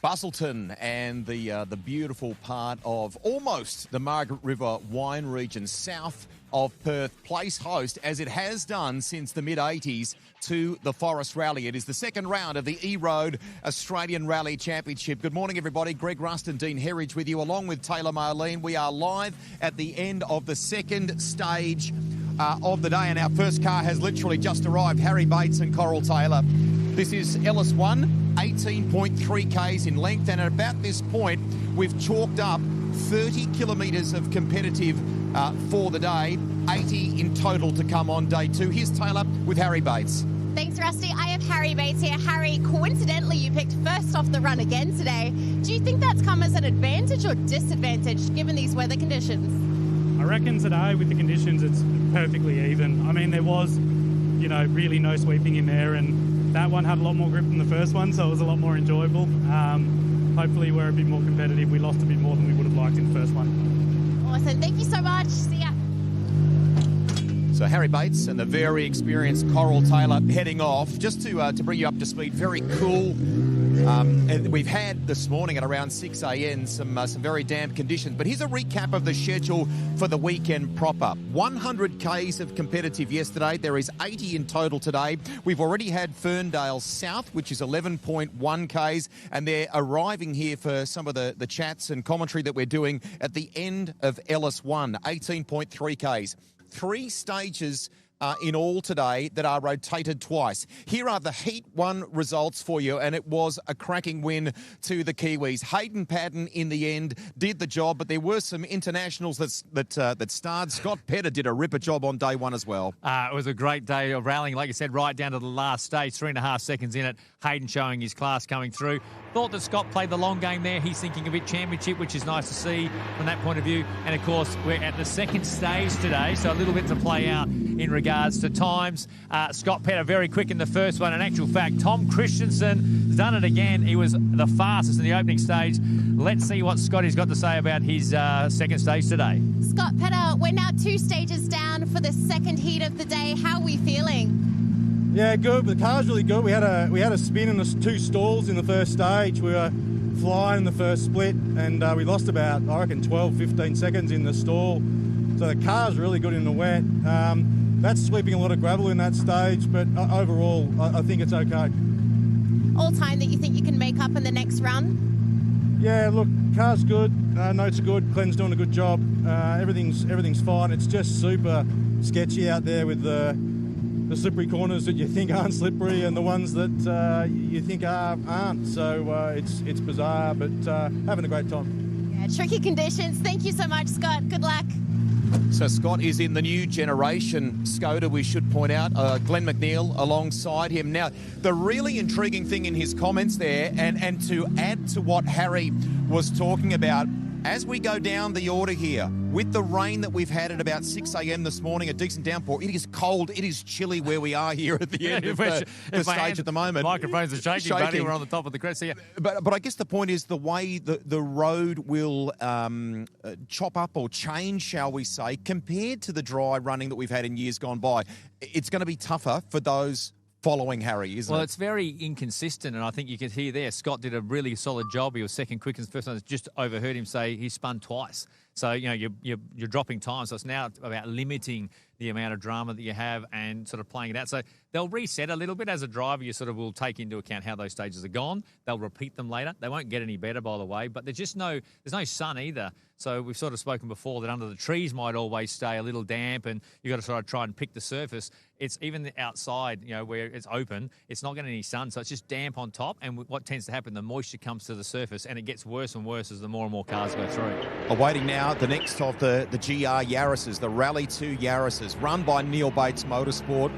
Bustleton and the beautiful part of almost the Margaret River wine region south of Perth plays host, as it has done since the mid-80s, to the Forest Rally. It is the second round of the E-Road Australian Rally Championship. Good morning, everybody. Greg Rust and Dean Herridge with you, along with Taylor Marlene. We are live at the end of the second stage of the day, and our first car has literally just arrived. Harry Bates and Coral Taylor. This is Ellis 1, 18.3 Ks in length, and at about this point, we've chalked up 30 kilometres of competitive for the day, 80 in total to come on day two. Here's Taylor with Harry Bates. Thanks, Rusty. I have Harry Bates here. Harry, coincidentally, you picked first off the run again today. Do you think that's come as an advantage or disadvantage given these weather conditions? I reckon today with the conditions it's perfectly even. I mean, there was, really no sweeping in there, and that one had a lot more grip than the first one, so it was a lot more enjoyable. Hopefully we're a bit more competitive. We lost a bit more than we would have liked in the first one. Awesome. Thank you so much. See ya. So Harry Bates and the very experienced Coral Taylor heading off. Just to bring you up to speed, very cool. And we've had this morning at around 6 a.m. some very damp conditions. But here's a recap of the schedule for the weekend proper. 100 Ks of competitive yesterday. There is 80 in total today. We've already had Ferndale South, which is 11.1 Ks. And they're arriving here for some of the chats and commentary that we're doing at the end of Ellis 1, 18.3 Ks. 3 stages in all today that are rotated twice. Here are the Heat 1 results for you, and it was a cracking win to the Kiwis. Hayden Paddon in the end did the job, but there were some internationals that starred. Scott Petter did a ripper job on day one as well. It was a great day of rallying, like you said, right down to the last stage, 3.5 seconds in it. Hayden showing his class coming through. Thought that Scott played the long game there. He's thinking a bit championship, which is nice to see from that point of view. And, of course, we're at the second stage today, so a little bit to play out in regards to times. Scott Petter very quick in the first one. In actual fact, Tom Christensen has done it again. He was the fastest in the opening stage. Let's see what Scotty's got to say about his second stage today. Scott Petter, we're now 2 stages down for the second heat of the day. How are we feeling? Yeah, good. The car's really good. We had a spin in the 2 stalls in the first stage. We were flying in the first split, and we lost about, I reckon, 12, 15 seconds in the stall. So the car's really good in the wet. That's sweeping a lot of gravel in that stage, but overall, I think it's okay. All time that you think you can make up in the next run? Yeah, look, car's good. Notes are good. Glenn's doing a good job. Everything's fine. It's just super sketchy out there with the slippery corners that you think aren't slippery and the ones that you think aren't. So it's bizarre, but having a great time. Yeah, tricky conditions. Thank you so much, Scott. Good luck. So Scott is in the new generation Skoda, we should point out. Glenn McNeil alongside him. Now, the really intriguing thing in his comments there, and to add to what Harry was talking about, as we go down the order here, with the rain that we've had at about 6 a.m. this morning, a decent downpour, it is cold, it is chilly where we are here at the end of the stage at the moment. Microphones are shaking, buddy. We're on the top of the crest here. But I guess the point is the way the road will chop up or change, shall we say, compared to the dry running that we've had in years gone by. It's going to be tougher for those following Harry, isn't it? Well, it's very inconsistent, and I think you can hear there, Scott did a really solid job. He was second quickest, first one. Just overheard him say he spun twice. So, you're dropping time. So it's now about limiting the amount of drama that you have and sort of playing it out. So they'll reset a little bit. As a driver, you sort of will take into account how those stages are gone. They'll repeat them later. They won't get any better, by the way. But there's no sun either. So we've sort of spoken before that under the trees might always stay a little damp, and you've got to sort of try and pick the surface. It's even outside, where it's open, it's not getting any sun, so it's just damp on top. And what tends to happen, the moisture comes to the surface, and it gets worse and worse as the more and more cars go through. Awaiting now the next of the GR Yaris's, the Rally 2 Yaris's, run by Neil Bates Motorsport.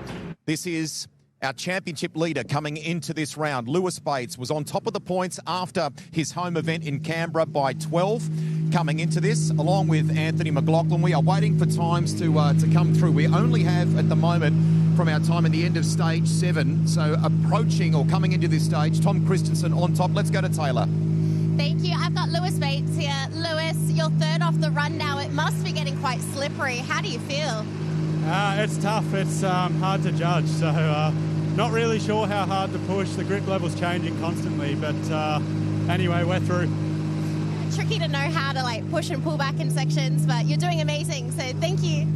This is our championship leader coming into this round. Lewis Bates was on top of the points after his home event in Canberra by 12 coming into this, along with Anthony McLaughlin. We are waiting for times to come through. We only have, at the moment, from our time at the end of stage 7, so approaching or coming into this stage, Tom Christensen on top. Let's go to Taylor. Thank you. I've got Lewis Bates here. Lewis, you're third off the run now. It must be getting quite slippery. How do you feel? It's tough. It's hard to judge. So not really sure how hard to push. The grip level's changing constantly. But anyway, we're through. Tricky to know how to push and pull back in sections, but you're doing amazing. So thank you.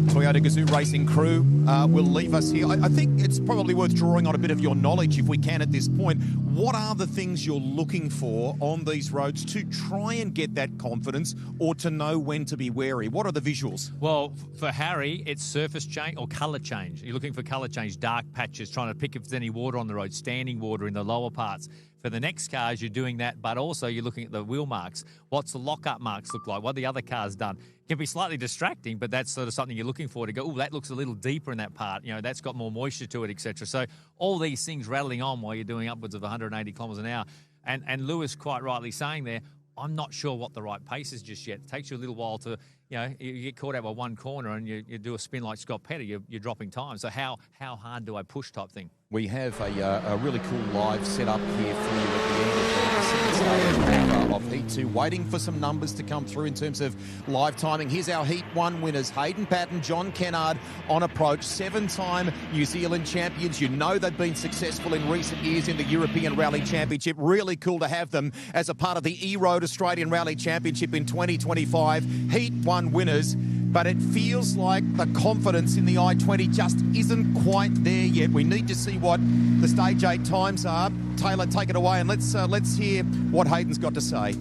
Toyota Gazoo Racing crew will leave us here. I think it's probably worth drawing on a bit of your knowledge, if we can, at this point. What are the things you're looking for on these roads to try and get that confidence or to know when to be wary? What are the visuals? Well, for Harry, it's surface change or colour change. You're looking for colour change, dark patches, trying to pick if there's any water on the road, standing water in the lower parts. For the next cars, you're doing that, but also you're looking at the wheel marks. What's the lock-up marks look like? What the other car's done? It can be slightly distracting, but that's sort of something you're looking for to go, oh, that looks a little deeper in that part. You know, that's got more moisture to it, etc. So all these things rattling on while you're doing upwards of 180 kilometres an hour. And Lewis quite rightly saying there, I'm not sure what the right pace is just yet. It takes you a little while to, you get caught out by one corner and you do a spin like Scott Petter, you're dropping time. So how hard do I push type thing? We have a really cool live setup here for you at the end of the second stage of Heat 2, waiting for some numbers to come through in terms of live timing. Here's our Heat 1 winners. Hayden Patton, John Kennard on approach, 7-time New Zealand champions. You know they've been successful in recent years in the European Rally Championship. Really cool to have them as a part of the E-Road Australian Rally Championship in 2025. Heat 1 winners. But it feels like the confidence in the I-20 just isn't quite there yet. We need to see what the Stage 8 times are. Taylor, take it away and let's hear what Hayden's got to say.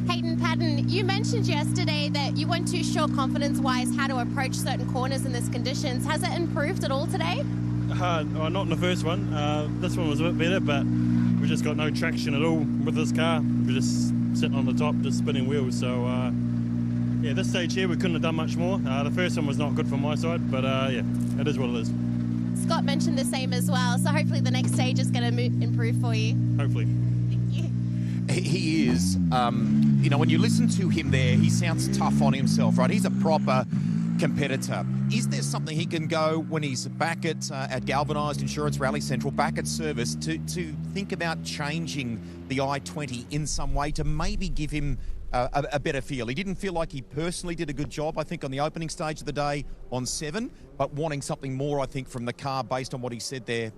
Hayden Patton, you mentioned yesterday that you weren't too sure confidence-wise how to approach certain corners in these conditions. Has it improved at all today? Well, not in the first one. This one was a bit better, but we just got no traction at all with this car. We're just sitting on the top, just spinning wheels. So, yeah, this stage here, we couldn't have done much more. The first one was not good from my side, but yeah, it is what it is. Scott mentioned the same as well, so hopefully the next stage is going to improve for you. Hopefully. Thank you. He is, when you listen to him there, he sounds tough on himself, right? He's a proper competitor. Is there something he can go when he's back at Galvanised Insurance Rally Central, back at service, to think about changing the I-20 in some way to maybe give him a better feel? He didn't feel like he personally did a good job, I think, on the opening stage of the day on 7, but wanting something more, I think, from the car based on what he said there,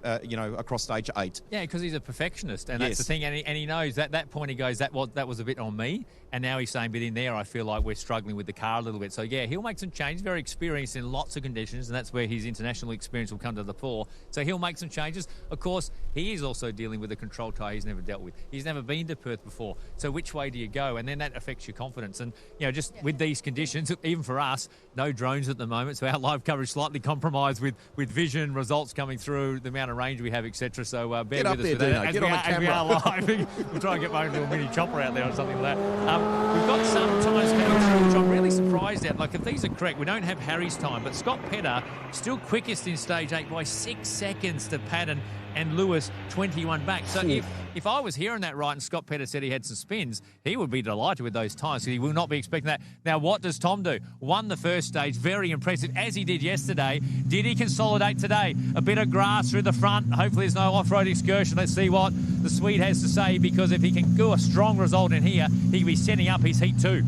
across stage 8. Yeah, because he's a perfectionist, and Yes. that's the thing. And he knows that point. He goes, that was a bit on me, and now he's saying, but in there, I feel like we're struggling with the car a little bit. So yeah, he'll make some changes. Very experienced in lots of conditions, and that's where his international experience will come to the fore. So he'll make some changes. Of course, he is also dealing with a control tyre he's never dealt with. He's never been to Perth before. So which way do you go? And then that affects your confidence. And just with these conditions, even for us, no drones at the moment, so our live coverage slightly compromised with vision, results coming through, the amount of range we have, etc. So bear Get with up us there, with that. Dino. Get on the As we camera. are live, we'll try and get one into a mini chopper out there or something like that. We've got some times coming through, which I'm really surprised at. Like, if these are correct, we don't have Harry's time, but Scott Petter still quickest in stage 8 by 6 seconds to Patton, and Lewis 21 back. So if I was hearing that right and Scott Petter said he had some spins, he would be delighted with those times, because he will not be expecting that. Now, what does Tom do? Won the first stage, very impressive, as he did yesterday. Did he consolidate today? A bit of grass through the front. Hopefully there's no off-road excursion. Let's see what the Swede has to say, because if he can do a strong result in here, he can be setting up his Heat 2.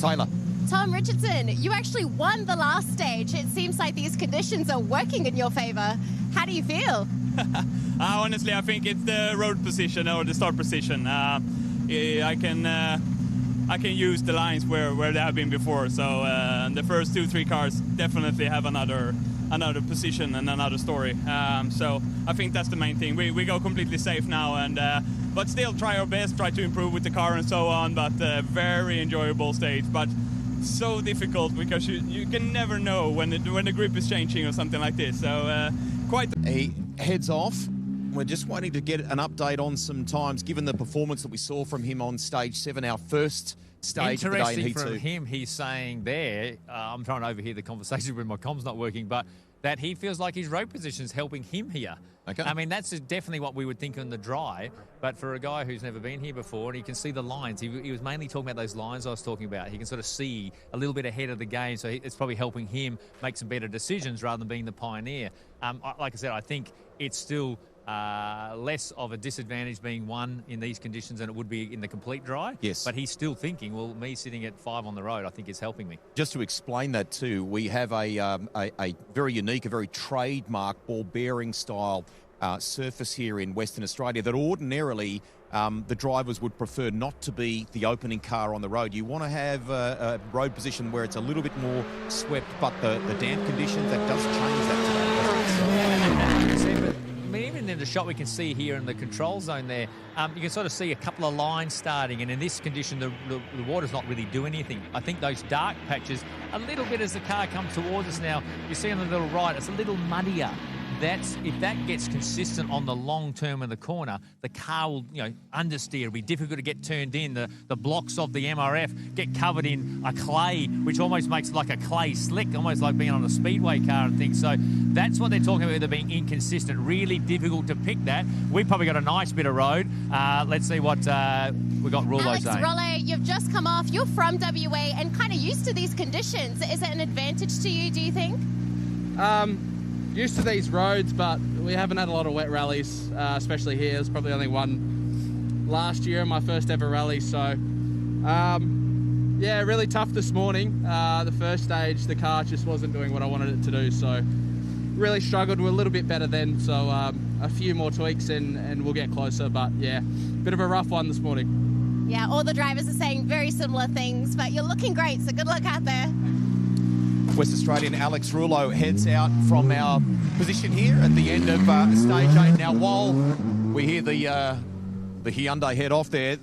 Taylor. Tom Richardson, you actually won the last stage. It seems like these conditions are working in your favour. How do you feel? Honestly, I think it's the road position or the start position. I can use the lines where they have been before. So the first 2-3 cars definitely have another position and another story. So I think that's the main thing. We go completely safe now, and but still try our best, try to improve with the car and so on. But very enjoyable stage, but so difficult because you can never know when the grip is changing or something like this. So He heads off. We're just waiting to get an update on some times, given the performance that we saw from him on stage 7, our first stage of the day in Interesting Heat 2. from him, he's saying there, I'm trying to overhear the conversation when my comm's not working, but that he feels like his road position's helping him here. Okay. I mean, that's definitely what we would think on the dry, but for a guy who's never been here before, and he can see the lines, he was mainly talking about those lines I was talking about. He can sort of see a little bit ahead of the game, so it's probably helping him make some better decisions rather than being the pioneer. Like I said, I think it's still less of a disadvantage being one in these conditions than it would be in the complete dry. Yes. But he's still thinking, well, me sitting at 5 on the road, I think is helping me. Just to explain that too, we have a very unique, a very trademark ball bearing style surface here in Western Australia that ordinarily the drivers would prefer not to be the opening car on the road. You want to have a road position where it's a little bit more swept, but the damp conditions, that does change that today. But even in the shot we can see here in the control zone there, you can sort of see a couple of lines starting, and in this condition the water's not really doing anything. I think those dark patches, a little bit as the car comes towards us now, you see on the little right, it's a little muddier. If that gets consistent on the long term in the corner, the car will, understeer. It'll be difficult to get turned in. The blocks of the MRF get covered in a clay, which almost makes it like a clay slick, almost like being on a speedway car and things. So that's what they're talking about, they're being inconsistent. Really difficult to pick that. We've probably got a nice bit of road. Let's see what we got Rouleau saying. Alex Rouleau, you've just come off. You're from WA and kind of used to these conditions. Is it an advantage to you, do you think? Used to these roads, but we haven't had a lot of wet rallies, especially here. There's probably only one last year, my first ever rally. So, yeah, really tough this morning. The first stage, the car just wasn't doing what I wanted it to do. So, really struggled. We're a little bit better then. So, a few more tweaks and we'll get closer. But, yeah, bit of a rough one this morning. Yeah, all the drivers are saying very similar things, but you're looking great. So, good luck out there. West Australian Alex Rouleau heads out from our position here at the end of stage 8. Now, while we hear the Hyundai head off there,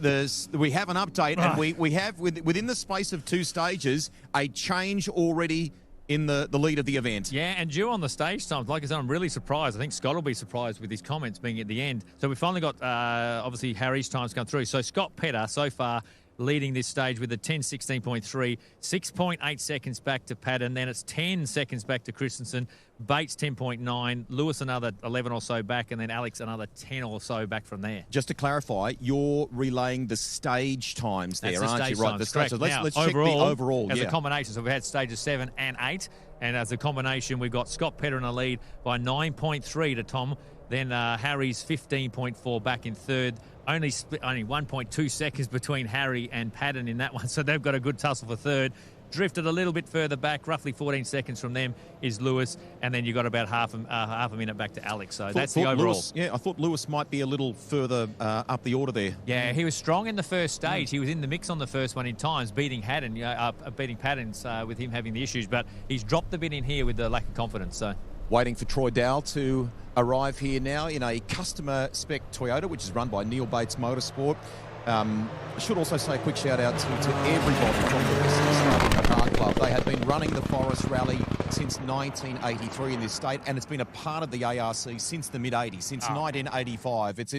we have an update, and we have, within the space of 2 stages, a change already in the lead of the event. Yeah, and due on the stage times, like I said, I'm really surprised. I think Scott will be surprised with his comments being at the end. So we finally got, obviously, Harry's times come through. So Scott Petter, so far, leading this stage with a 10.16.3, 6.8 seconds back to Patton, then it's 10 seconds back to Christensen, Bates 10.9, Lewis another 11 or so back, and then Alex another 10 or so back from there. Just to clarify, you're relaying the stage times there, aren't you? Right, the stage. So let's check the overall. As a combination, so we've had stages 7 and 8, and as a combination, we've got Scott Petter in the lead by 9.3 to Tom. Then Harry's 15.4 back in third. Only 1.2 seconds between Harry and Patton in that one, so they've got a good tussle for third. Drifted a little bit further back, roughly 14 seconds from them is Lewis, and then you got about half a minute back to Alex. So that's the overall. Lewis, I thought Lewis might be a little further up the order there. Yeah, he was strong in the first stage. He was in the mix on the first one in times, beating Patton with him having the issues, but he's dropped a bit in here with the lack of confidence. So. Waiting for Troy Dowell to arrive here now in a customer spec Toyota, which is run by Neil Bates Motorsport. I should also say a quick shout out to everybody from the Western Australian Car Club. They have been running the Forest Rally since 1983 in this state, and it's been a part of the ARC since the mid-'80s, since 1985. It's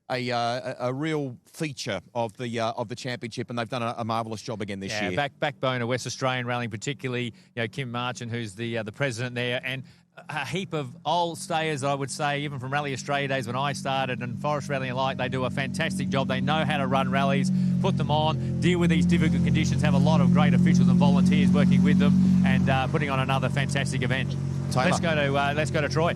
a real feature of the championship, and they've done a marvellous job again this year. Backbone of West Australian rallying, particularly Kim Marchant, who's the president there, and a heap of old stayers, I would say, even from Rally Australia days when I started, and Forest Rally alike. They do a fantastic job. They know how to run rallies, put them on, deal with these difficult conditions, have a lot of great officials and volunteers working with them, and putting on another fantastic event. Taylor. Let's go to Troy.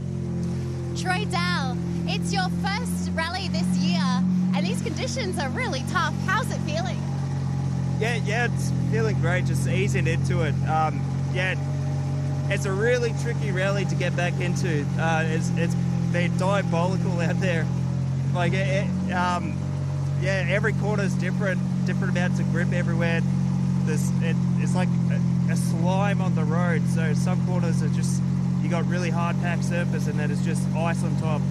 Troy Dowell, it's your first rally this year, and these conditions are really tough. How's it feeling? Yeah, it's feeling great, just easing into it. It's a really tricky rally to get back into. It's been diabolical out there. Every corner is different amounts of grip everywhere. It's like a slime on the road. So some corners are just, you got really hard packed surface, and then it's just ice on top.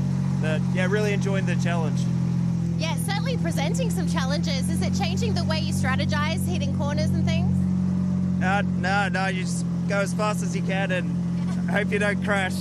But yeah, really enjoying the challenge. Yeah, certainly presenting some challenges. Is it changing the way you strategize, hitting corners and things? No, you just go as fast as you can and hope you don't crash.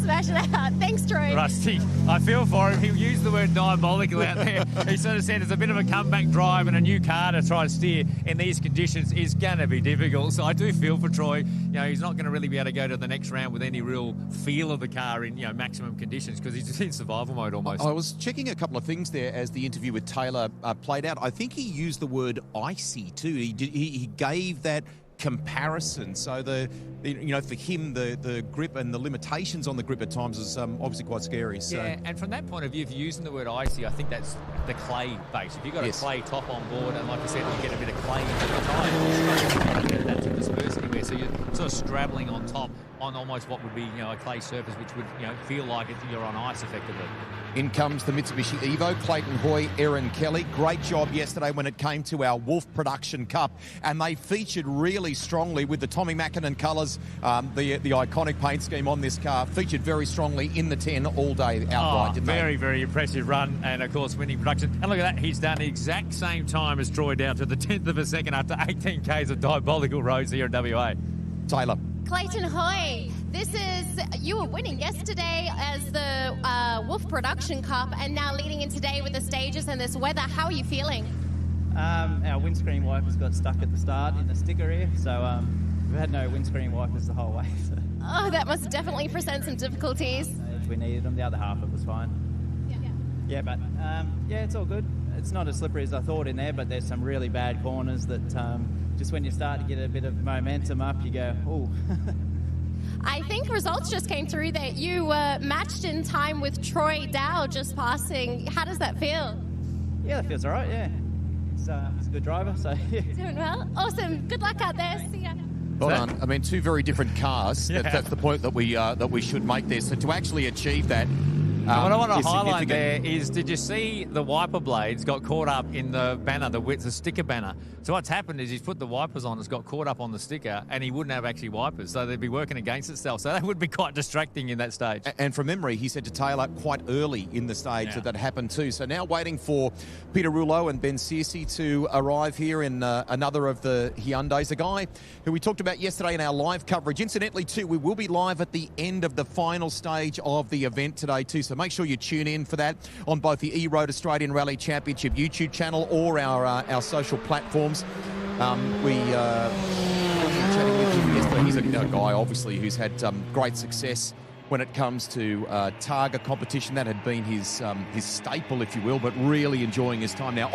Smash it out. Thanks, Troy. Rusty, I feel for him. He used the word diabolical out there. He sort of said it's a bit of a comeback drive, and a new car to try to steer in these conditions is going to be difficult. So I do feel for Troy. He's not going to really be able to go to the next round with any real feel of the car in maximum conditions, because he's just in survival mode almost. I was checking a couple of things there as the interview with Taylor played out. I think he used the word icy too. He gave that comparison. So you know, for him, the grip and the limitations on the grip at times is obviously quite scary. So. Yeah, and from that point of view, if you're using the word icy, I think that's the clay base. If you've got a clay top on board, and like I said, you get a bit of clay into the tyre, that to disperse anywhere. So you're sort of straddling on top on almost what would be, you know, a clay surface, which would, you know, feel like you're on ice effectively. In comes the Mitsubishi Evo, Clayton Hoy, Erin Kelly. Great job yesterday when it came to our Wolf Production Cup, and they featured really strongly with the Tommy Mackinnon colours, the iconic paint scheme on this car, featured very strongly in the 10 all day outright, didn't very, very impressive run, and of course winning production. And look at that, he's done the exact same time as Troy down to the 10th of a second after 18 Ks of diabolical roads here in WA. Taylor. Clayton Hoy, you were winning yesterday as the Wolf Production Cup, and now leading in today with the stages and this weather. How are you feeling? Our windscreen wipers got stuck at the start in the sticker here, so we've had no windscreen wipers the whole way. So. Oh, that must definitely present some difficulties. If we needed them, the other half it was fine. Yeah, but it's all good. It's not as slippery as I thought in there, but there's some really bad corners that just when you start to get a bit of momentum up, you go, ooh. I think results just came through that you were matched in time with Troy Dow just passing. How does that feel? Yeah, that feels all right, yeah. He's a good driver, so yeah. Doing well. Awesome. Good luck out there. See ya. Well done. I mean, two very different cars. Yeah. That's the point that we should make there. So to actually achieve that, what I want to highlight there is, did you see the wiper blades got caught up in the banner, the sticker banner? So what's happened is he's put the wipers on, it's got caught up on the sticker, and he wouldn't have actually wipers, so they'd be working against itself. So that would be quite distracting in that stage. And from memory, he said to Taylor quite early in the stage that happened too. So now waiting for Peter Rouleau and Ben Searcy to arrive here in another of the Hyundais, a guy who we talked about yesterday in our live coverage. Incidentally, too, we will be live at the end of the final stage of the event today too, so make sure you tune in for that on both the E-Road Australian Rally Championship YouTube channel or our social platforms. We were chatting with him yesterday. He's a guy, obviously, who's had great success when it comes to Targa competition. That had been his staple, if you will, but really enjoying his time now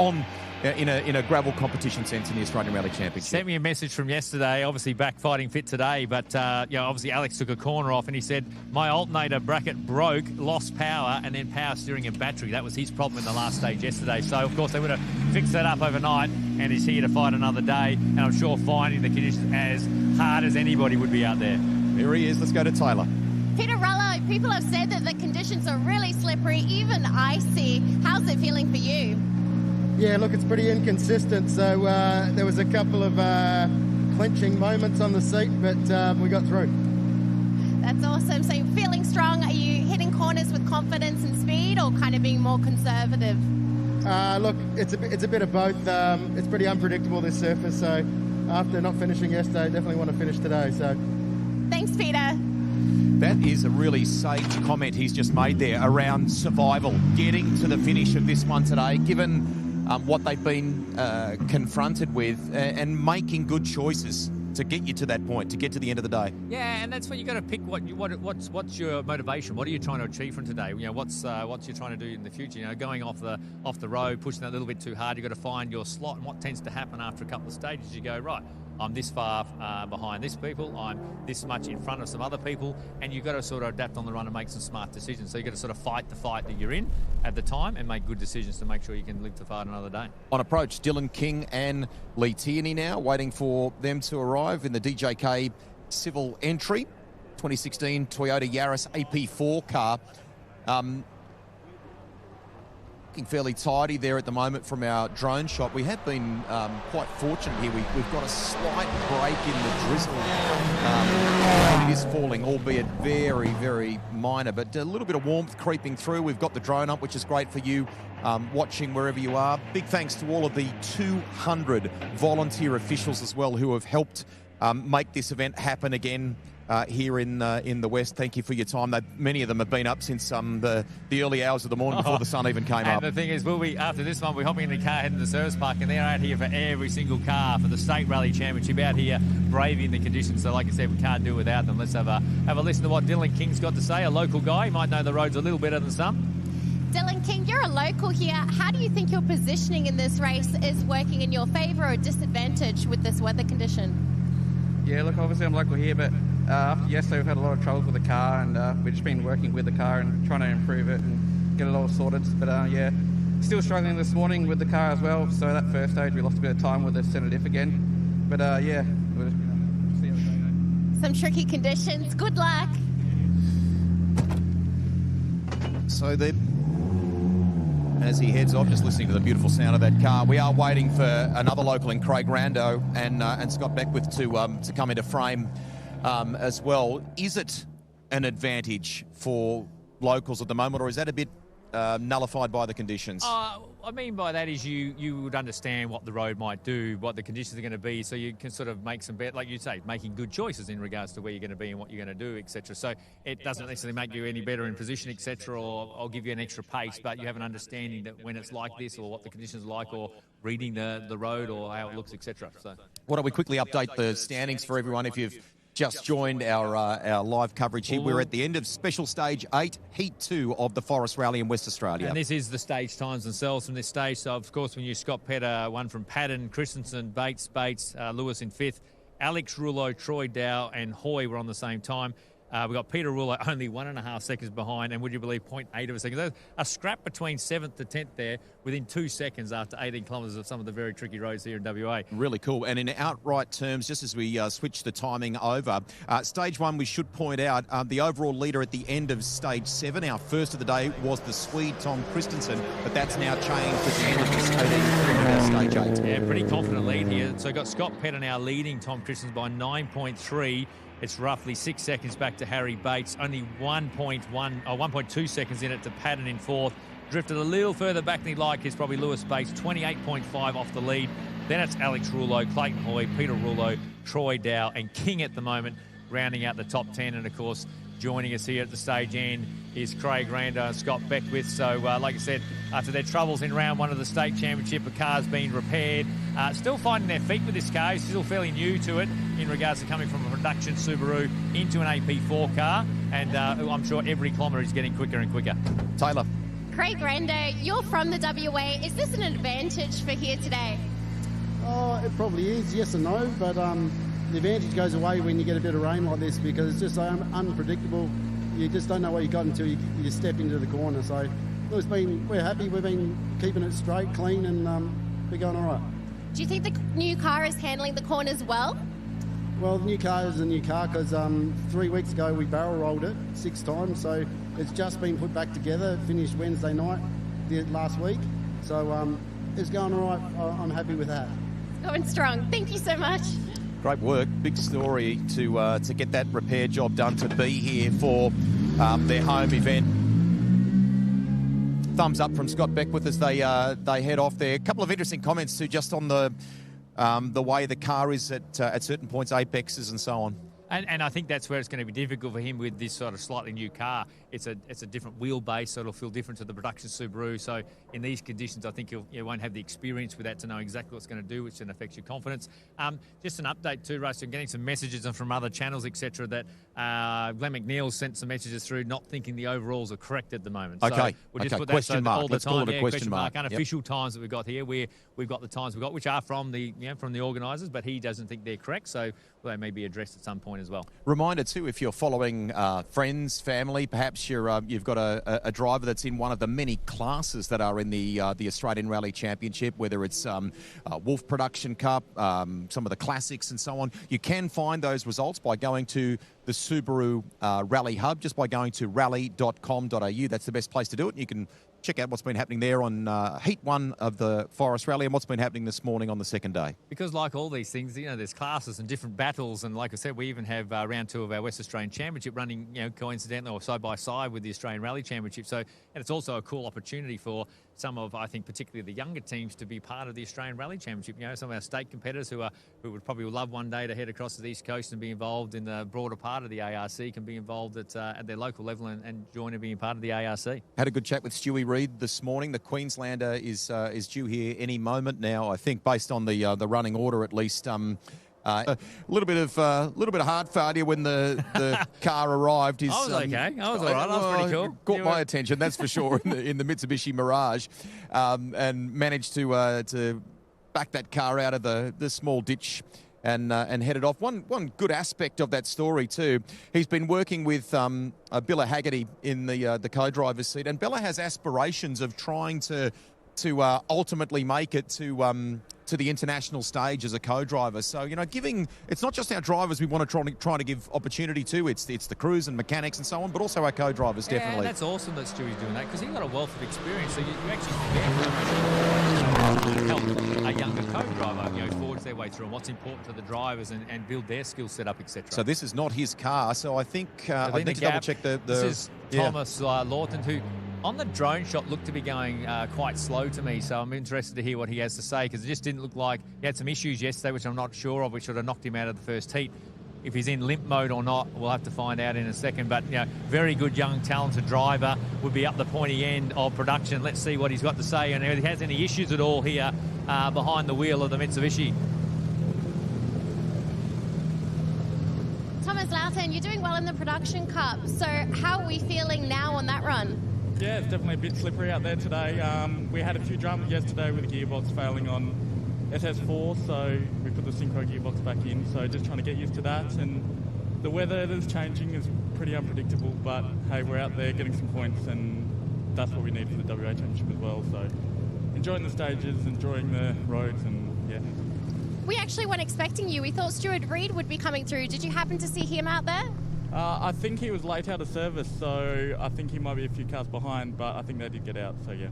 in a gravel competition sense in the Australian Rally Championship. Sent me a message from yesterday, obviously back fighting fit today, but obviously Alex took a corner off and he said, my alternator bracket broke, lost power, and then power steering and battery. That was his problem in the last stage yesterday. So, of course, they would have fixed that up overnight, and he's here to fight another day, and I'm sure finding the conditions as hard as anybody would be out there. Here he is. Let's go to Taylor. Peter Rouleau, people have said that the conditions are really slippery, even icy. How's it feeling for you? Yeah, look, it's pretty inconsistent. So there was a couple of clenching moments on the seat, but we got through. That's awesome. So you're feeling strong. Are you hitting corners with confidence and speed, or kind of being more conservative? Look, it's a bit of both. It's pretty unpredictable, this surface. So after not finishing yesterday, I definitely want to finish today. So thanks, Peter. That is a really sage comment he's just made there around survival, getting to the finish of this one today, given what they've been confronted with, and making good choices to get you to that point, to get to the end of the day. Yeah, and that's when you got to pick what's your motivation. What are you trying to achieve from today? You know, what's you're trying to do in the future? You know, going off the road, pushing that a little bit too hard. You got to find your slot. And what tends to happen after a couple of stages, you go, right, I'm this far behind this people, I'm this much in front of some other people, and you've got to sort of adapt on the run and make some smart decisions. So you've got to sort of fight the fight that you're in at the time and make good decisions to make sure you can live to fight another day. On approach, Dylan King and Lee Tierney now, waiting for them to arrive in the DJK Civil Entry, 2016 Toyota Yaris AP4 car. Looking fairly tidy there at the moment from our drone shot. We have been quite fortunate here. We've got a slight break in the drizzle. And it is falling, albeit very, very minor, but a little bit of warmth creeping through. We've got the drone up, which is great for you watching wherever you are. Big thanks to all of the 200 volunteer officials as well who have helped make this event happen again here in the West. Thank you for your time. Many of them have been up since the early hours of the morning before the sun even came up. And the thing is, after this one, we're hopping in the car, heading to the service park, and they're out here for every single car for the State Rally Championship, out here braving the conditions. So like I said, we can't do without them. Let's have a listen to what Dylan King's got to say, a local guy. He might know the roads a little better than some. Dylan King, you're a local here. How do you think your positioning in this race is working in your favour or disadvantage with this weather condition? Yeah, look, obviously I'm local here, but After yesterday, we've had a lot of troubles with the car, and we've just been working with the car and trying to improve it and get it all sorted. But yeah, still struggling this morning with the car as well. So that first stage, we lost a bit of time with the centre diff again. But yeah, we'll just see how it goes. Some tricky conditions. Good luck. So as he heads off, just listening to the beautiful sound of that car, we are waiting for another local in Craig Rando and Scott Beckwith to come into frame as well. Is it an advantage for locals at the moment, or is that a bit nullified by the conditions? I mean by that is you would understand what the road might do, what the conditions are going to be, so you can sort of make some bet, like you say, making good choices in regards to where you're going to be and what you're going to do, etc. So it doesn't necessarily make you any better in position, etc., or give you an extra pace, but you have an understanding that when it's like this, or what the conditions are like, or reading the road or how it looks, etc. So why don't we quickly update the standings for everyone if you've just joined our live coverage here. We're at the end of Special Stage 8, Heat 2 of the Forest Rally in West Australia. And this is the stage times themselves from this stage. So, of course, when you Scott Petter, one from Padden, Christensen, Bates, Lewis in 5th, Alex Rouleau, Troy Dow and Hoy were on the same time. We've got Peter Rouleau only 1.5 seconds behind, and would you believe 0.8 of a second. A scrap between 7th to 10th there within 2 seconds after 18 kilometres of some of the very tricky roads here in WA. Really cool. And in outright terms, just as we switch the timing over, Stage 1, we should point out, the overall leader at the end of Stage 7, our first of the day, was the Swede Tom Christensen, but that's now changed at the end of this Stage 8. Yeah, pretty confident lead here. So got Scott Petter now leading Tom Christensen by 9.3. It's roughly 6 seconds back to Harry Bates, only 1.2 seconds in it to Padden in 4th. Drifted a little further back than he'd like is probably Lewis Bates, 28.5 off the lead. Then it's Alex Rouleau, Clayton Hoy, Peter Rouleau, Troy Dow and King at the moment, rounding out the top 10. And, of course, joining us here at the stage end is Craig Rando and Scott Beckwith. So, like I said, after their troubles in round 1 of the state championship, the car's been repaired. Still finding their feet with this car. He's still fairly new to it in regards to coming from a production Subaru into an AP4 car. And I'm sure every kilometre is getting quicker and quicker. Taylor. Craig Rando, you're from the WA. Is this an advantage for here today? Oh, it probably is, yes and no, but the advantage goes away when you get a bit of rain like this because it's just so unpredictable. You just don't know what you got until you step into the corner. So we're happy. We've been keeping it straight, clean, and we're going all right. Do you think the new car is handling the corners well? Well, the new car is a new car because 3 weeks ago we barrel rolled it 6 times, so it's just been put back together. It finished Wednesday night last week, so it's going all right. I'm happy with that. It's going strong. Thank you so much. Great work. Big story to get that repair job done, to be here for their home event. Thumbs up from Scott Beckwith as they head off there. A couple of interesting comments too, just on the way the car is at certain points, apexes and so on. And I think that's where it's going to be difficult for him with this sort of slightly new car. It's a different wheelbase, so it'll feel different to the production Subaru. So in these conditions, I think you won't have the experience with that to know exactly what's going to do, which then affects your confidence. Just an update too, Russ. I'm getting some messages from other channels, etc., that Glenn McNeil sent some messages through, not thinking the overalls are correct at the moment. Okay. So we'll just put that question mark. all the Let's time. call it a question mark. Unofficial times that we've got here. We've got the times we've got, which are from the organisers, but he doesn't think they're correct. So they may be addressed at some point as well. Reminder too, if you're following friends, family, perhaps you've got a driver that's in one of the many classes that are in the Australian Rally Championship, whether it's Wolf Production Cup, some of the classics and so on. You can find those results by going to the Subaru Rally Hub, just by going to rally.com.au. That's the best place to do it. You can check out what's been happening there on Heat 1 of the Forest Rally and what's been happening this morning on the second day. Because like all these things, there's classes and different battles, and like I said, we even have round 2 of our West Australian Championship running, coincidentally or side by side with the Australian Rally Championship. So, and it's also a cool opportunity for some of, I think, particularly the younger teams to be part of the Australian Rally Championship. Some of our state competitors who would probably love one day to head across to the East Coast and be involved in the broader part of the ARC can be involved at their local level and join and being part of the ARC. Had a good chat with Stewie Reid this morning. The Queenslander is due here any moment now, I think, based on the running order at least. A little bit of heart failure when the car arrived. I was okay. I was all right. I was pretty cool. Caught my attention, that's for sure, in the Mitsubishi Mirage, and managed to back that car out of the small ditch and headed off. One good aspect of that story too, he's been working with Bella Haggerty in the co-driver's seat, and Bella has aspirations of trying to ultimately make it to the international stage as a co-driver. So, you know, it's not just our drivers we want to try to give opportunity to, it's the crews and mechanics and so on, but also our co-drivers, definitely. Yeah, that's awesome that Stewie's doing that, because he's got a wealth of experience, so you actually help a younger co-driver, forge their way through and what's important to the drivers and build their skill set up, etc. So this is not his car, so I think I need to double-check the... This is Thomas Lawton, who on the drone shot looked to be going quite slow to me, so I'm interested to hear what he has to say, because it just didn't look like he had some issues yesterday, which I'm not sure of, which would have knocked him out of the first heat. If he's in limp mode or not, we'll have to find out in a second. But, very good, young, talented driver, would be up the pointy end of production. Let's see what he's got to say, and if he has any issues at all here behind the wheel of the Mitsubishi. Thomas Lawton, you're doing well in the Production Cup, so how are we feeling now on that run? Yeah, it's definitely a bit slippery out there today. We had a few dramas yesterday with the gearbox failing on SS8, so we put the synchro gearbox back in, so just trying to get used to that. And the weather that's changing is pretty unpredictable, but hey, we're out there getting some points, and that's what we need for the WA Championship as well. So enjoying the stages, enjoying the roads, and yeah. We actually weren't expecting you. We thought Stuart Reid would be coming through. Did you happen to see him out there? I think he was late out of service, so I think he might be a few cars behind, but I think they did get out, so yeah.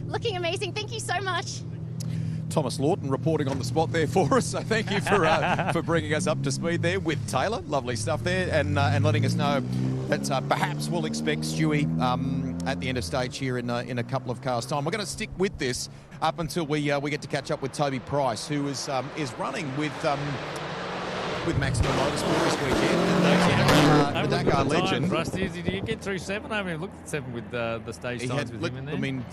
Looking amazing. Thank you so much. Thomas Lawton reporting on the spot there for us, so thank you for bringing us up to speed there with Taylor. Lovely stuff there, and letting us know that perhaps we'll expect Stewie at the end of stage here in a couple of cars' time. We're going to stick with this up until we get to catch up with Toby Price, who is running with Maximum Motorsport this weekend. The Dakar legend. Rusty, did you get through 7? I mean, looked at 7 with the stage times with him in there. I mean,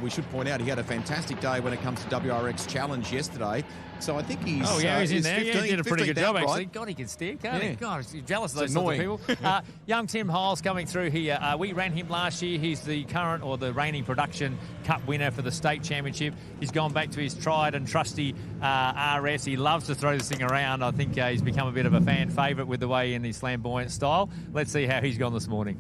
we should point out he had a fantastic day when it comes to WRX Challenge yesterday. So I think he's... Oh, yeah, he's in there. 15, he did a pretty good job, right? actually. God, he can steer, can't he? God, he's jealous of those annoying. sort of people. Young Tim Hiles coming through here. We ran him last year. He's the current or the reigning Production Cup winner for the State Championship. He's gone back to his tried and trusty RS. He loves to throw this thing around. I think he's become a bit of a fan favourite with the way in his flamboyant style. Let's see how he's gone this morning.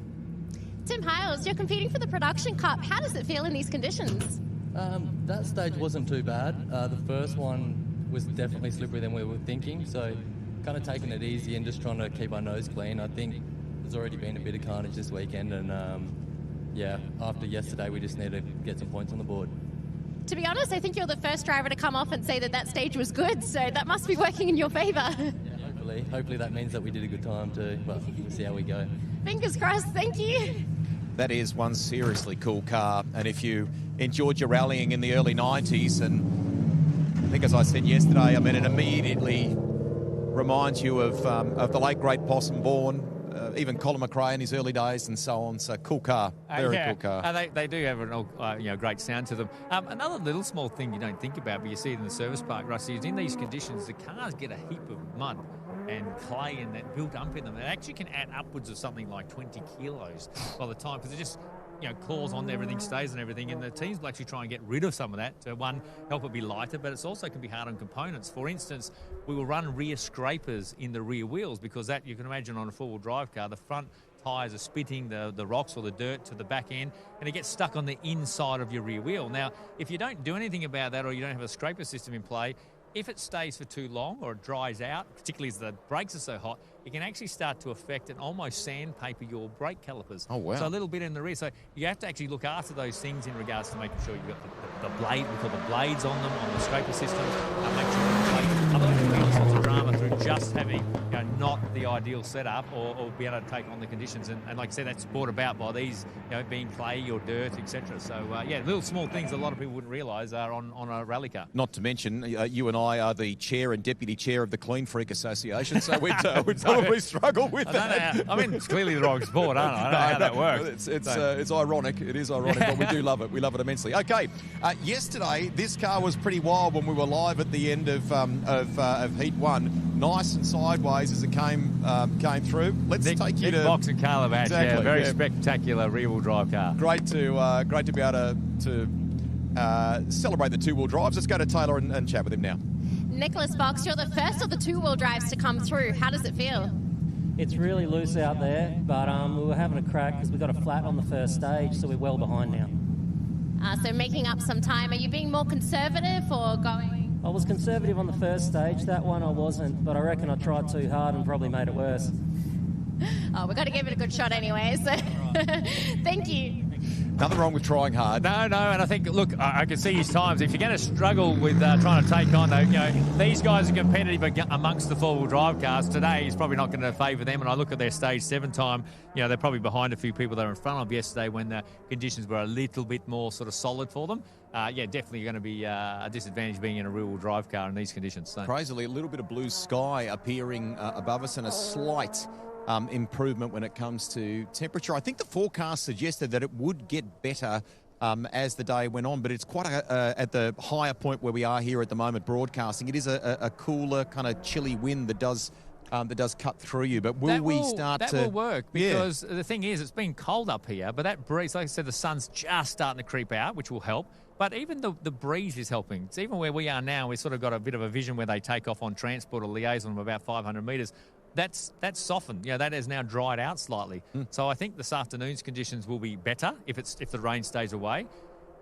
Tim Hiles, you're competing for the Production Cup. How does it feel in these conditions? That stage wasn't too bad. The first one was definitely slipperier than we were thinking, so kind of taking it easy and just trying to keep our nose clean. I think there's already been a bit of carnage this weekend, and after yesterday we just need to get some points on the board. To be honest, I think you're the first driver to come off and say that stage was good, so that must be working in your favour. Yeah, hopefully that means that we did a good time too, but we'll see how we go. Fingers crossed, thank you. That is one seriously cool car, and if you enjoyed your rallying in the early 90s, and I think, as I said yesterday, I mean, it immediately reminds you of the late, great Possum Bourne, even Colin McRae in his early days and so on. So, cool car. Very cool car. They do have a great sound to them. Another little small thing you don't think about, but you see it in the service park, Rusty, is in these conditions, the cars get a heap of mud and clay and that built up in them. It actually can add upwards of something like 20 kilos by the time, because it just claws on everything, stays and everything, and the teams will actually try and get rid of some of that to, one, help it be lighter, but it's also can be hard on components. For instance, we will run rear scrapers in the rear wheels, because that, you can imagine on a four-wheel drive car, the front tyres are spitting the rocks or the dirt to the back end, and it gets stuck on the inside of your rear wheel. Now, if you don't do anything about that, or you don't have a scraper system in play, if it stays for too long or it dries out, particularly as the brakes are so hot, it can actually start to affect and almost sandpaper your brake calipers. Oh, wow. So a little bit in the rear. So you have to actually look after those things in regards to making sure you've got the blade, we call the blades on them, on the scraper system. Make sure the blade, otherwise you'll be all sorts of drama through just having not the ideal setup or be able to take on the conditions. And like I said, that's brought about by these, being clay or dirt, etc. So, little small things a lot of people wouldn't realise are on a rally car. Not to mention, you and I are the chair and deputy chair of the Clean Freak Association, so we'd probably struggle with that. It's clearly the wrong sport, aren't I? I don't know how that works. It's ironic. It is ironic, but we do love it. We love it immensely. Okay, yesterday this car was pretty wild when we were live at the end of Heat 1. Nice and sideways as it came through. Let's take you to box and Carla Batch. Exactly, very spectacular rear-wheel drive car. Great to be able to celebrate the two-wheel drives. Let's go to Taylor and chat with him now. Nicholas Box, you're the first of the two-wheel drives to come through. How does it feel? It's really loose out there, but we were having a crack because we got a flat on the first stage, so we're well behind now. So making up some time. Are you being more conservative or going? I was conservative on the first stage. That one I wasn't, but I reckon I tried too hard and probably made it worse. Oh, we've got to give it a good shot anyway, so thank you. Nothing wrong with trying hard. No, and I think, look, I can see his times. If you're going to struggle with trying to take on, these guys are competitive amongst the four-wheel drive cars. Today, he's probably not going to favour them. And I look at their stage 7 time, they're probably behind a few people they were in front of yesterday when the conditions were a little bit more sort of solid for them. Definitely going to be a disadvantage being in a rear-wheel drive car in these conditions. So. Crazily, a little bit of blue sky appearing above us and a slight improvement when it comes to temperature. I think the forecast suggested that it would get better as the day went on, but it's quite at the higher point where we are here at the moment broadcasting. It is a cooler, kind of chilly wind that does cut through you. But will that will work because the thing is, it's been cold up here, but that breeze, like I said, the sun's just starting to creep out, which will help. But even the breeze is helping. It's even where we are now, we've sort of got a bit of a vision where they take off on transport or liaison of about 500 metres. That's softened. That has now dried out slightly. So I think this afternoon's conditions will be better if the rain stays away.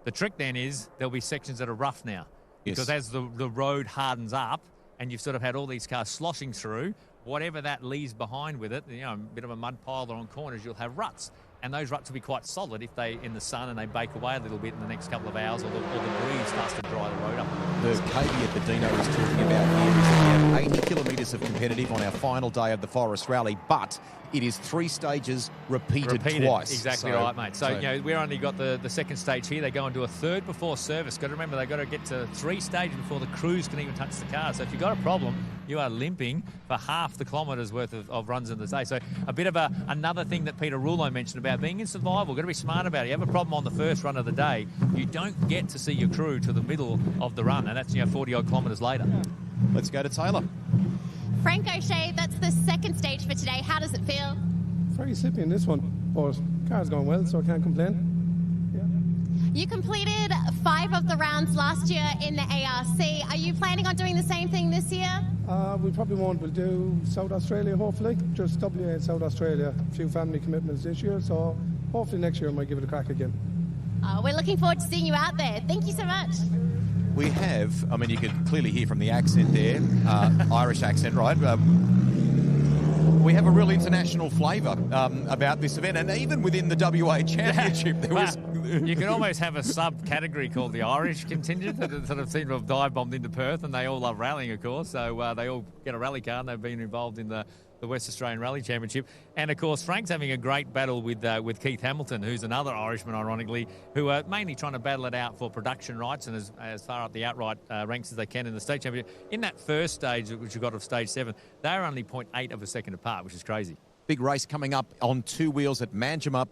The trick then is there'll be sections that are rough now. Yes. Because as the road hardens up and you've sort of had all these cars sloshing through, whatever that leaves behind with it, a bit of a mud pile or on corners, you'll have ruts. And those ruts will be quite solid if they in the sun and they bake away a little bit in the next couple of hours or the breeze starts to dry the road up. The caveat that Dino is talking about here is that we have 80 kilometres of competitive on our final day of the Forest Rally, but it is 3 stages repeated twice. Exactly right, mate. So we've only got the second stage here. They go and do a third before service. Got to remember, they've got to get to 3 stages before the crews can even touch the car. So if you've got a problem, you are limping for half the kilometres worth of runs in the day. So a bit of another thing that Peter Rouleau mentioned about being in survival. Got to be smart about it. You have a problem on the first run of the day, you don't get to see your crew to the middle of the run, and that's 40-odd kilometres later. Let's go to Taylor. Frank O'Shea, that's the second stage for today. How does it feel? Very slippy in this one, but the car's going well, so I can't complain. You completed 5 of the rounds last year in the ARC. Are you planning on doing the same thing this year? We probably won't. We'll do South Australia, hopefully. Just WA and South Australia. A few family commitments this year, so hopefully next year I might give it a crack again. We're looking forward to seeing you out there. Thank you so much. We have, you could clearly hear from the accent there, Irish accent, right? We have a real international flavour about this event, and even within the WA Championship, there was... You can almost have a subcategory called the Irish contingent that sort of seem to have dive-bombed into Perth, and they all love rallying, of course, so they all get a rally car, and they've been involved in the West Australian Rally Championship. And, of course, Frank's having a great battle with Keith Hamilton, who's another Irishman, ironically, who are mainly trying to battle it out for production rights and as far up the outright ranks as they can in the state championship. In that first stage, which we got of stage 7, they're only 0.8 of a second apart, which is crazy. Big race coming up on 2 wheels at Manjimup,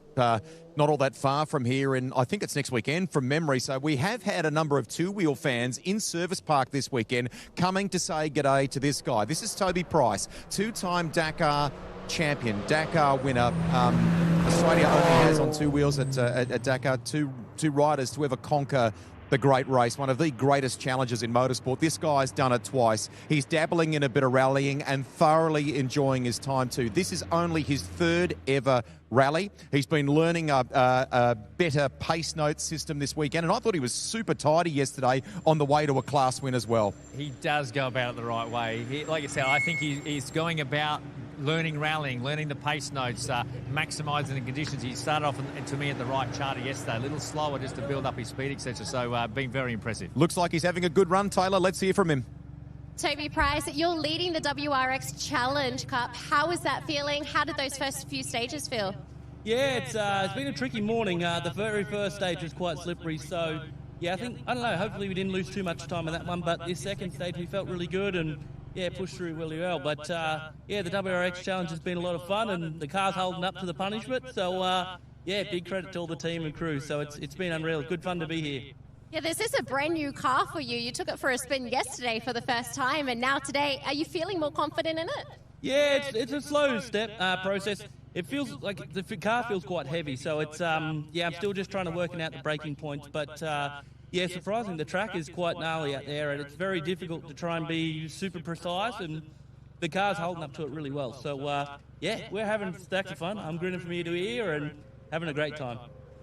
not all that far from here, and I think it's next weekend from memory. So we have had a number of 2-wheel fans in Service Park this weekend coming to say g'day to this guy. This is Toby Price, 2-time Dakar champion, Dakar winner. Australia only has on 2 wheels at Dakar two riders to ever conquer the great race, one of the greatest challenges in motorsport. This guy's done it twice. He's dabbling in a bit of rallying and thoroughly enjoying his time too. This is only his 3rd ever rally. He's been learning a better pace note system this weekend, and I thought he was super tidy yesterday on the way to a class win as well. He does go about it the right way. Like I said, I think he's going about learning rallying, learning the pace notes, maximising the conditions. He started off, to me, at the right charter yesterday, a little slower just to build up his speed, etc. So, been very impressive. Looks like he's having a good run, Taylor. Let's hear from him. Toby Price, you're leading the WRX Challenge Cup. How is that feeling? How did those first few stages feel? Yeah, it's been a tricky morning. The very first stage was quite slippery, so yeah, I don't know, hopefully we didn't lose too much time in that one, but this second stage we felt really good and pushed through really well. But the WRX Challenge has been a lot of fun and the car's holding up to the punishment, so big credit to all the team and crew. So it's been unreal. Good fun to be here. Yeah, this is a brand new car for you. You took it for a spin yesterday for the first time, and now today, are you feeling more confident in it? Yeah, it's a slow step process. It feels like the car feels quite heavy, so it's I'm still just trying to work out the braking points, but yeah, surprising. The track is quite gnarly out there, and it's very difficult to try and be super precise, and the car's holding up to it really well. So, yeah, we're having stacks of fun. I'm grinning from ear to ear and having a great time.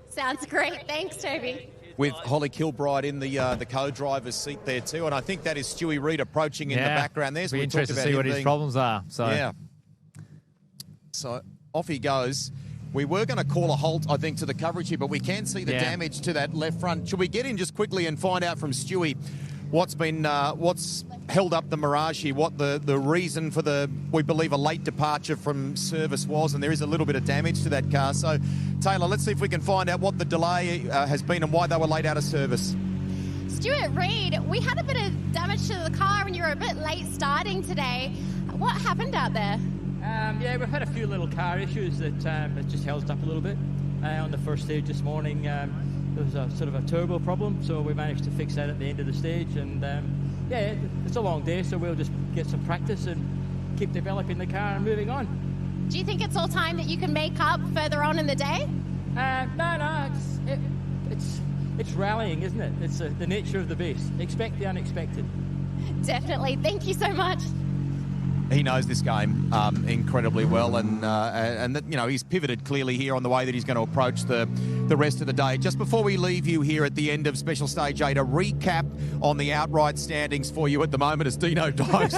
Sounds great. Thanks, Toby. With Holly Kilbride in the co-driver's seat there too, and I think that is Stewie Reid approaching in the background there. So be interested to see what his problems are. So yeah. So off he goes. We were going to call a halt, I think, to the coverage here, but we can see the damage to that left front. Should we get in just quickly and find out from Stewie what's held up the Mirage here, what the reason for we believe, a late departure from service was, and there is a little bit of damage to that car. So, Taylor, let's see if we can find out what the delay has been and why they were late out of service. Stuart Reid, we had a bit of damage to the car and you were a bit late starting today. What happened out there? Yeah, we've had a few little car issues that it just held us up a little bit. On the first stage this morning, there was a sort of a turbo problem, so we managed to fix that at the end of the stage. And yeah, it's a long day, so we'll just get some practice and keep developing the car and moving on. Do you think it's all time that you can make up further on in the day? No, it's rallying, isn't it? It's the nature of the beast. Expect the unexpected. Definitely. Thank you so much. He knows this game incredibly well, and you know, he's pivoted clearly here on the way that he's going to approach the rest of the day. Just before we leave you here at the end of Special Stage 8, a recap on the outright standings for you at the moment as Dino dives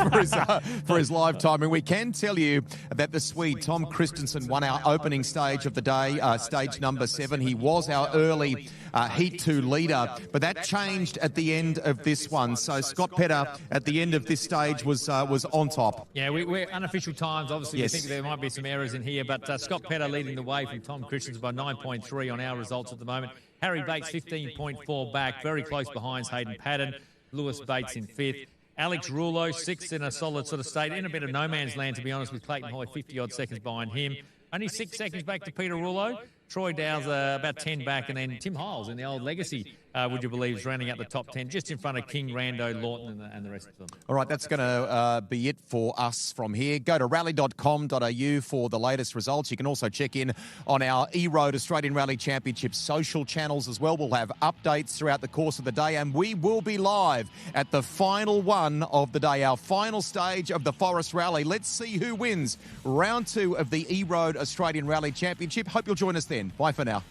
for his live timing. We can tell you that the Swede Tom Christensen won our opening stage of the day, stage number 7. He was our early Heat 2 leader, but that changed at the end of this one. So Scott Petter at the end of this stage was on top. Yeah, we're unofficial times. Obviously, we think there might be some errors in here, but Scott Petter leading the way from Tom Christensen by 9.3 on our results at the moment. Harry Bates 15.4 back, very close behind Hayden Patton. Lewis Bates in 5th. Alex Rouleau 6th in a solid sort of state, in a bit of no man's land, to be honest, with Clayton Hoy 50-odd seconds behind him. Only 6 seconds back to Peter Rouleau. Troy Dow's about 10 back, and then Tim Hiles in the old legacy, would you believe, is rounding out the top 10, just in front of King, Rando, Lawton, and the rest of them. All right, that's going to be it for us from here. Go to rally.com.au for the latest results. You can also check in on our E-Road Australian Rally Championship social channels as well. We'll have updates throughout the course of the day, and we will be live at the final one of the day, our final stage of the Forest Rally. Let's see who wins round 2 of the E-Road Australian Rally Championship. Hope you'll join us then. Bye for now.